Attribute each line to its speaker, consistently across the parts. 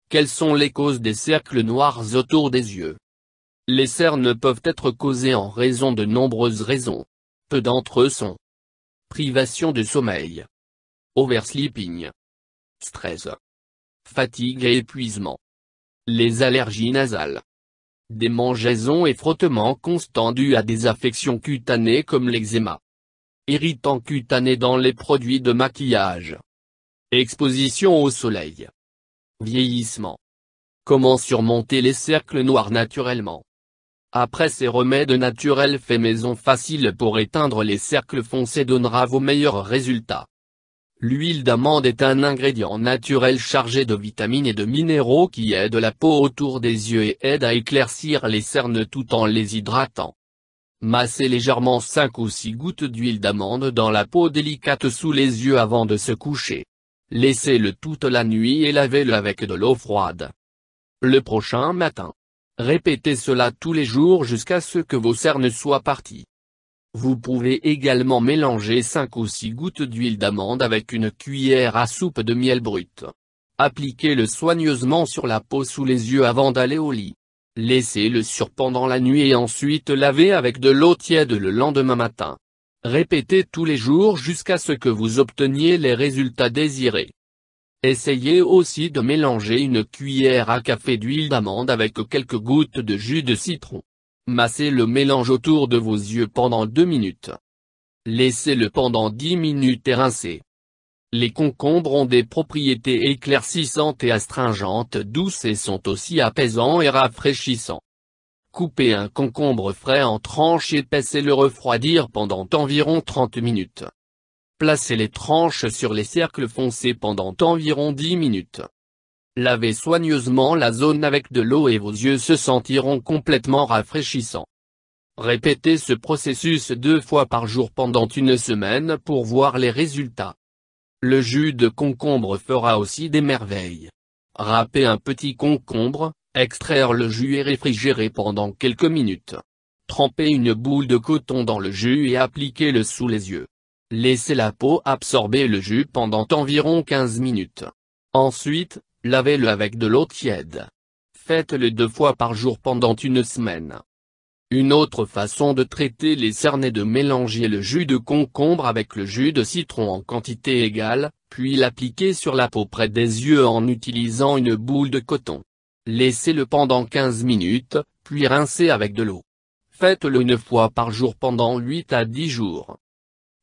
Speaker 1: Quelles sont les causes des cercles noirs autour des yeux? Les cernes peuvent être causées en raison de nombreuses raisons. Peu d'entre eux sont privation de sommeil, oversleeping, stress, fatigue et épuisement, les allergies nasales, démangeaisons et frottements constants dus à des affections cutanées comme l'eczéma, irritants cutanés dans les produits de maquillage, exposition au soleil, vieillissement. Comment surmonter les cercles noirs naturellement? Après ces remèdes naturels faits maison faciles pour éteindre les cercles foncés donnera vos meilleurs résultats. L'huile d'amande est un ingrédient naturel chargé de vitamines et de minéraux qui aide la peau autour des yeux et aide à éclaircir les cernes tout en les hydratant. Massez légèrement 5 ou 6 gouttes d'huile d'amande dans la peau délicate sous les yeux avant de se coucher. Laissez-le toute la nuit et lavez-le avec de l'eau froide. Le prochain matin, répétez cela tous les jours jusqu'à ce que vos cernes soient parties. Vous pouvez également mélanger 5 ou 6 gouttes d'huile d'amande avec une cuillère à soupe de miel brut. Appliquez-le soigneusement sur la peau sous les yeux avant d'aller au lit. Laissez-le sur pendant la nuit et ensuite lavez avec de l'eau tiède le lendemain matin. Répétez tous les jours jusqu'à ce que vous obteniez les résultats désirés. Essayez aussi de mélanger une cuillère à café d'huile d'amande avec quelques gouttes de jus de citron. Massez le mélange autour de vos yeux pendant 2 minutes. Laissez-le pendant 10 minutes et rincez. Les concombres ont des propriétés éclaircissantes et astringentes douces et sont aussi apaisants et rafraîchissants. Coupez un concombre frais en tranches épaisses et le refroidir pendant environ 30 minutes. Placez les tranches sur les cercles foncés pendant environ 10 minutes. Lavez soigneusement la zone avec de l'eau et vos yeux se sentiront complètement rafraîchissants. Répétez ce processus 2 fois par jour pendant une semaine pour voir les résultats. Le jus de concombre fera aussi des merveilles. Râpez un petit concombre, extraire le jus et réfrigérer pendant quelques minutes. Trempez une boule de coton dans le jus et appliquez-le sous les yeux. Laissez la peau absorber le jus pendant environ 15 minutes. Ensuite, lavez-le avec de l'eau tiède. Faites-le 2 fois par jour pendant une semaine. Une autre façon de traiter les cernes est de mélanger le jus de concombre avec le jus de citron en quantité égale, puis l'appliquer sur la peau près des yeux en utilisant une boule de coton. Laissez-le pendant 15 minutes, puis rincez avec de l'eau. Faites-le 1 fois par jour pendant 8 à 10 jours.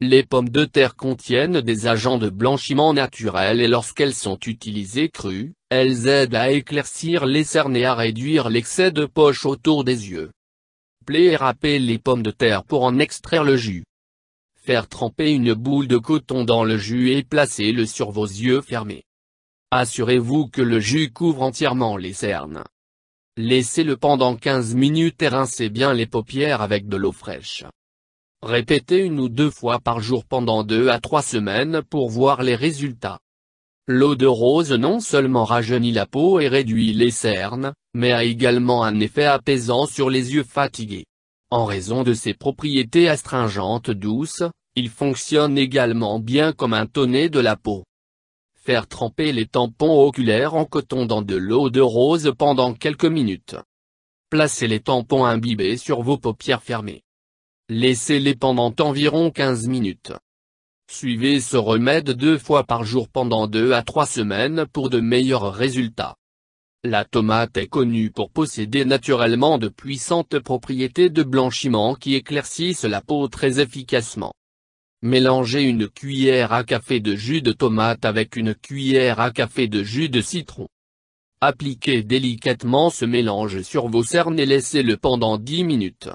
Speaker 1: Les pommes de terre contiennent des agents de blanchiment naturels et lorsqu'elles sont utilisées crues, elles aident à éclaircir les cernes et à réduire l'excès de poche autour des yeux. Pelez et râpez les pommes de terre pour en extraire le jus. Faire tremper une boule de coton dans le jus et placez-le sur vos yeux fermés. Assurez-vous que le jus couvre entièrement les cernes. Laissez-le pendant 15 minutes et rincez bien les paupières avec de l'eau fraîche. Répétez 1 ou 2 fois par jour pendant 2 à 3 semaines pour voir les résultats. L'eau de rose non seulement rajeunit la peau et réduit les cernes, mais a également un effet apaisant sur les yeux fatigués. En raison de ses propriétés astringentes douces, il fonctionne également bien comme un tonnet de la peau. Faire tremper les tampons oculaires en coton dans de l'eau de rose pendant quelques minutes. Placez les tampons imbibés sur vos paupières fermées. Laissez-les pendant environ 15 minutes. Suivez ce remède 2 fois par jour pendant 2 à 3 semaines pour de meilleurs résultats. La tomate est connue pour posséder naturellement de puissantes propriétés de blanchiment qui éclaircissent la peau très efficacement. Mélangez une cuillère à café de jus de tomate avec une cuillère à café de jus de citron. Appliquez délicatement ce mélange sur vos cernes et laissez-le pendant 10 minutes.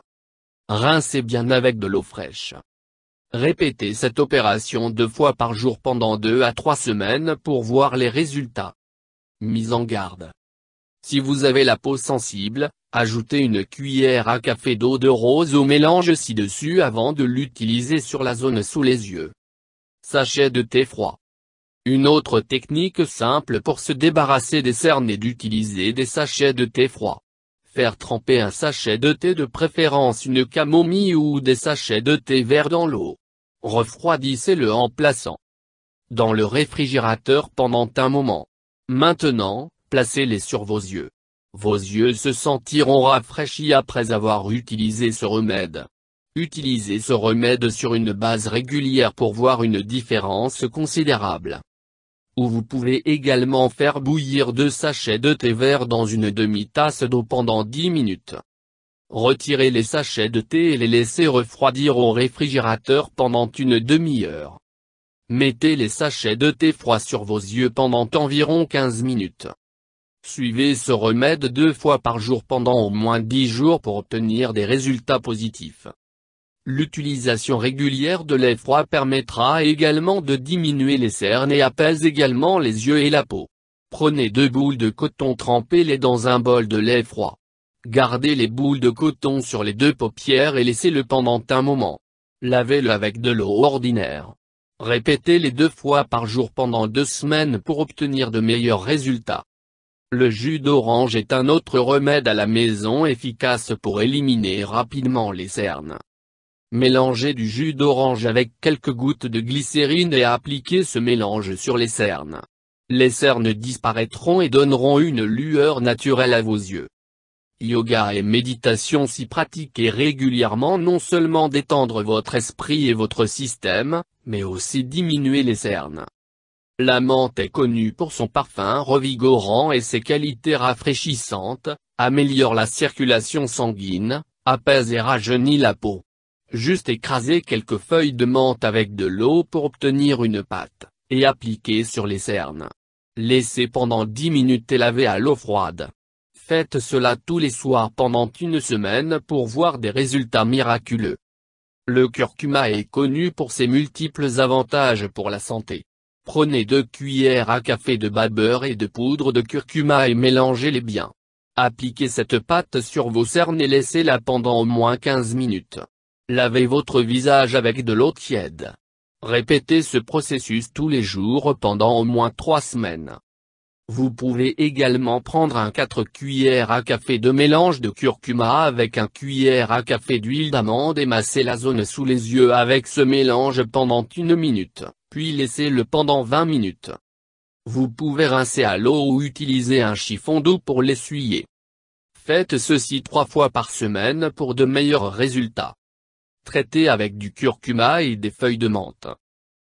Speaker 1: Rincez bien avec de l'eau fraîche. Répétez cette opération 2 fois par jour pendant 2 à 3 semaines pour voir les résultats. Mise en garde. Si vous avez la peau sensible, ajoutez une cuillère à café d'eau de rose au mélange ci-dessus avant de l'utiliser sur la zone sous les yeux. Sachet de thé froid. Une autre technique simple pour se débarrasser des cernes est d'utiliser des sachets de thé froid. Faire tremper un sachet de thé de préférence une camomille ou des sachets de thé vert dans l'eau. Refroidissez-le en plaçant dans le réfrigérateur pendant un moment. Maintenant, Placez-les sur vos yeux. Vos yeux se sentiront rafraîchis après avoir utilisé ce remède. Utilisez ce remède sur une base régulière pour voir une différence considérable. Ou vous pouvez également faire bouillir 2 sachets de thé vert dans une demi-tasse d'eau pendant 10 minutes. Retirez les sachets de thé et les laissez refroidir au réfrigérateur pendant une demi-heure. Mettez les sachets de thé froid sur vos yeux pendant environ 15 minutes. Suivez ce remède 2 fois par jour pendant au moins 10 jours pour obtenir des résultats positifs. L'utilisation régulière de lait froid permettra également de diminuer les cernes et apaise également les yeux et la peau. Prenez 2 boules de coton, trempez-les dans un bol de lait froid. Gardez les boules de coton sur les 2 paupières et laissez-le pendant un moment. Lavez-le avec de l'eau ordinaire. Répétez-les 2 fois par jour pendant 2 semaines pour obtenir de meilleurs résultats. Le jus d'orange est un autre remède à la maison efficace pour éliminer rapidement les cernes. Mélangez du jus d'orange avec quelques gouttes de glycérine et appliquez ce mélange sur les cernes. Les cernes disparaîtront et donneront une lueur naturelle à vos yeux. Yoga et méditation. Si pratiquez régulièrement, non seulement détendre votre esprit et votre système, mais aussi diminuer les cernes. La menthe est connue pour son parfum revigorant et ses qualités rafraîchissantes, améliore la circulation sanguine, apaise et rajeunit la peau. Juste écraser quelques feuilles de menthe avec de l'eau pour obtenir une pâte, et appliquer sur les cernes. Laissez pendant 10 minutes et lavez à l'eau froide. Faites cela tous les soirs pendant une semaine pour voir des résultats miraculeux. Le curcuma est connu pour ses multiples avantages pour la santé. Prenez 2 cuillères à café de bas beurre et de poudre de curcuma et mélangez-les bien. Appliquez cette pâte sur vos cernes et laissez-la pendant au moins 15 minutes. Lavez votre visage avec de l'eau tiède. Répétez ce processus tous les jours pendant au moins 3 semaines. Vous pouvez également prendre un 4 cuillères à café de mélange de curcuma avec un cuillère à café d'huile d'amande et masser la zone sous les yeux avec ce mélange pendant 1 minute, puis laissez-le pendant 20 minutes. Vous pouvez rincer à l'eau ou utiliser un chiffon d'eau pour l'essuyer. Faites ceci 3 fois par semaine pour de meilleurs résultats. Traitez avec du curcuma et des feuilles de menthe.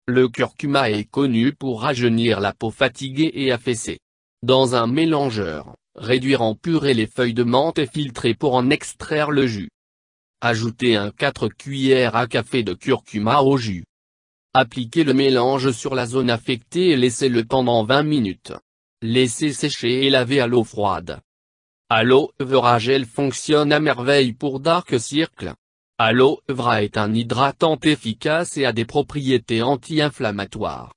Speaker 1: Le curcuma est connu pour rajeunir la peau fatiguée et affaissée. Dans un mélangeur, réduire en purée les feuilles de menthe et filtrer pour en extraire le jus. Ajoutez un 4 cuillères à café de curcuma au jus. Appliquez le mélange sur la zone affectée et laissez-le pendant 20 minutes. Laissez sécher et lavez à l'eau froide. Aloe Vera Gel fonctionne à merveille pour Dark Circle. Aloe Vera est un hydratant efficace et a des propriétés anti-inflammatoires.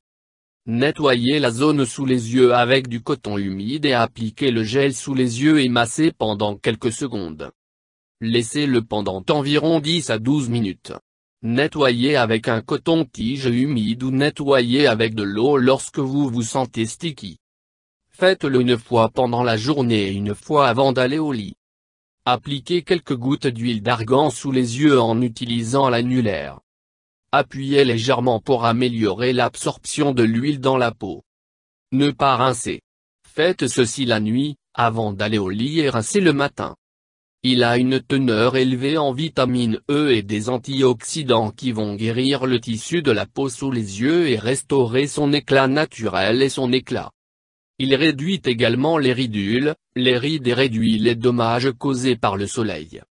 Speaker 1: Nettoyez la zone sous les yeux avec du coton humide et appliquez le gel sous les yeux et massez pendant quelques secondes. Laissez-le pendant environ 10 à 12 minutes. Nettoyez avec un coton-tige humide ou nettoyez avec de l'eau lorsque vous vous sentez sticky. Faites-le 1 fois pendant la journée et 1 fois avant d'aller au lit. Appliquez quelques gouttes d'huile d'argan sous les yeux en utilisant l'annulaire. Appuyez légèrement pour améliorer l'absorption de l'huile dans la peau. Ne pas rincer. Faites ceci la nuit, avant d'aller au lit et rincez le matin. Il a une teneur élevée en vitamine E et des antioxydants qui vont guérir le tissu de la peau sous les yeux et restaurer son éclat naturel et son éclat. Il réduit également les ridules, les rides et réduit les dommages causés par le soleil.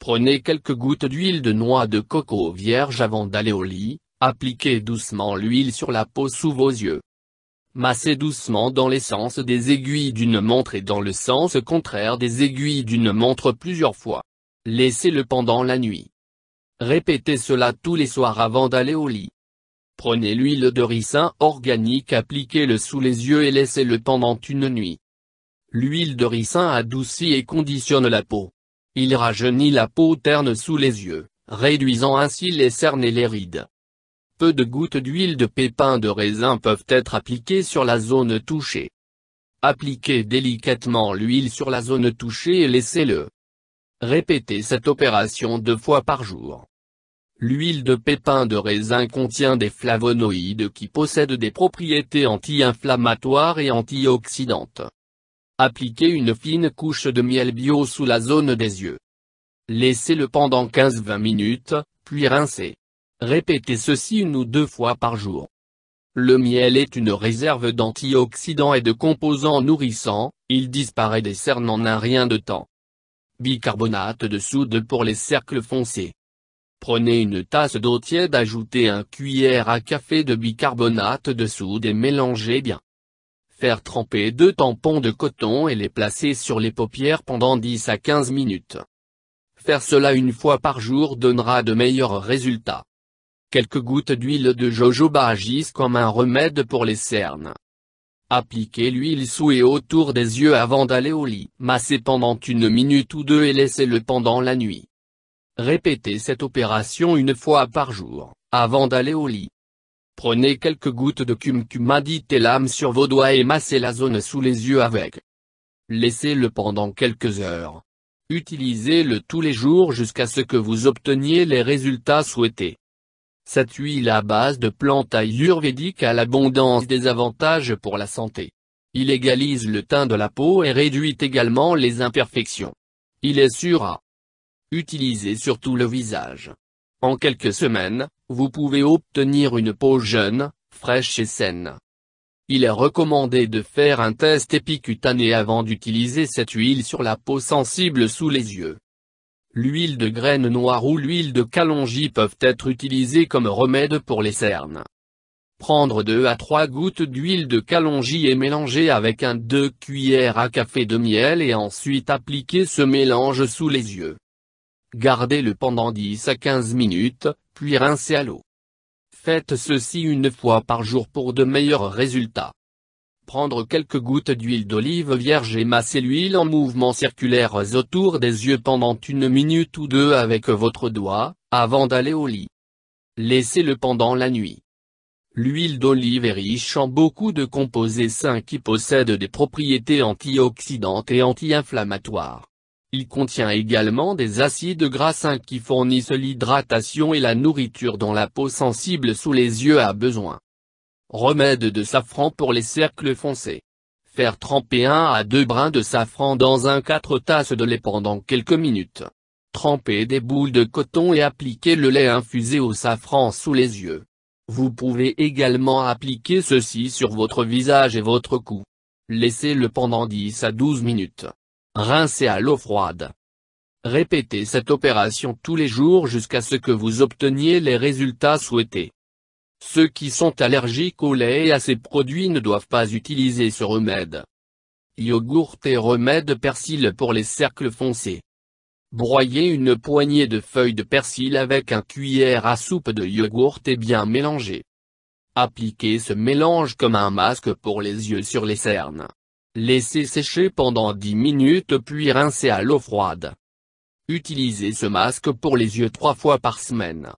Speaker 1: Prenez quelques gouttes d'huile de noix de coco vierge avant d'aller au lit, appliquez doucement l'huile sur la peau sous vos yeux. Massez doucement dans les sens des aiguilles d'une montre et dans le sens contraire des aiguilles d'une montre plusieurs fois. Laissez-le pendant la nuit. Répétez cela tous les soirs avant d'aller au lit. Prenez l'huile de ricin organique, appliquez-le sous les yeux et laissez-le pendant une nuit. L'huile de ricin adoucit et conditionne la peau. Il rajeunit la peau terne sous les yeux, réduisant ainsi les cernes et les rides. Peu de gouttes d'huile de pépins de raisin peuvent être appliquées sur la zone touchée. Appliquez délicatement l'huile sur la zone touchée et laissez-le. Répétez cette opération 2 fois par jour. L'huile de pépins de raisin contient des flavonoïdes qui possèdent des propriétés anti-inflammatoires et antioxydantes. Appliquez une fine couche de miel bio sous la zone des yeux. Laissez-le pendant 15-20 minutes, puis rincez. Répétez ceci 1 ou 2 fois par jour. Le miel est une réserve d'antioxydants et de composants nourrissants, il disparaît des cernes en un rien de temps. Bicarbonate de soude pour les cercles foncés. Prenez une tasse d'eau tiède, ajoutez 1 cuillère à café de bicarbonate de soude et mélangez bien. Faire tremper 2 tampons de coton et les placer sur les paupières pendant 10 à 15 minutes. Faire cela 1 fois par jour donnera de meilleurs résultats. Quelques gouttes d'huile de jojoba agissent comme un remède pour les cernes. Appliquez l'huile sous et autour des yeux avant d'aller au lit. Massez pendant 1 minute ou 2 et laissez-le pendant la nuit. Répétez cette opération 1 fois par jour, avant d'aller au lit. Prenez quelques gouttes de curcuma ditellame sur vos doigts et massez la zone sous les yeux avec. Laissez-le pendant quelques heures. Utilisez-le tous les jours jusqu'à ce que vous obteniez les résultats souhaités. Cette huile à base de plantes ayurvédiques a l'abondance des avantages pour la santé. Il égalise le teint de la peau et réduit également les imperfections. Il est sûr à utiliser sur tout le visage. En quelques semaines, vous pouvez obtenir une peau jeune, fraîche et saine. Il est recommandé de faire un test épicutané avant d'utiliser cette huile sur la peau sensible sous les yeux. L'huile de graines noires ou l'huile de kalonji peuvent être utilisées comme remède pour les cernes. Prendre 2 à 3 gouttes d'huile de kalonji et mélanger avec 2 cuillères à café de miel et ensuite appliquer ce mélange sous les yeux. Gardez-le pendant 10 à 15 minutes, puis rincez à l'eau. Faites ceci 1 fois par jour pour de meilleurs résultats. Prendre quelques gouttes d'huile d'olive vierge et masser l'huile en mouvements circulaires autour des yeux pendant 1 minute ou 2 avec votre doigt, avant d'aller au lit. Laissez-le pendant la nuit. L'huile d'olive est riche en beaucoup de composés sains qui possèdent des propriétés antioxydantes et anti-inflammatoires. Il contient également des acides gras sains qui fournissent l'hydratation et la nourriture dont la peau sensible sous les yeux a besoin. Remède de safran pour les cercles foncés. Faire tremper 1 à 2 brins de safran dans 4 tasses de lait pendant quelques minutes. Trempez des boules de coton et appliquez le lait infusé au safran sous les yeux. Vous pouvez également appliquer ceci sur votre visage et votre cou. Laissez-le pendant 10 à 12 minutes. Rincez à l'eau froide. Répétez cette opération tous les jours jusqu'à ce que vous obteniez les résultats souhaités. Ceux qui sont allergiques au lait et à ces produits ne doivent pas utiliser ce remède. Yogourt et remède persil pour les cercles foncés. Broyez 1 poignée de feuilles de persil avec 1 cuillère à soupe de yogourt et bien mélanger. Appliquez ce mélange comme un masque pour les yeux sur les cernes. Laissez sécher pendant 10 minutes puis rincez à l'eau froide. Utilisez ce masque pour les yeux 3 fois par semaine.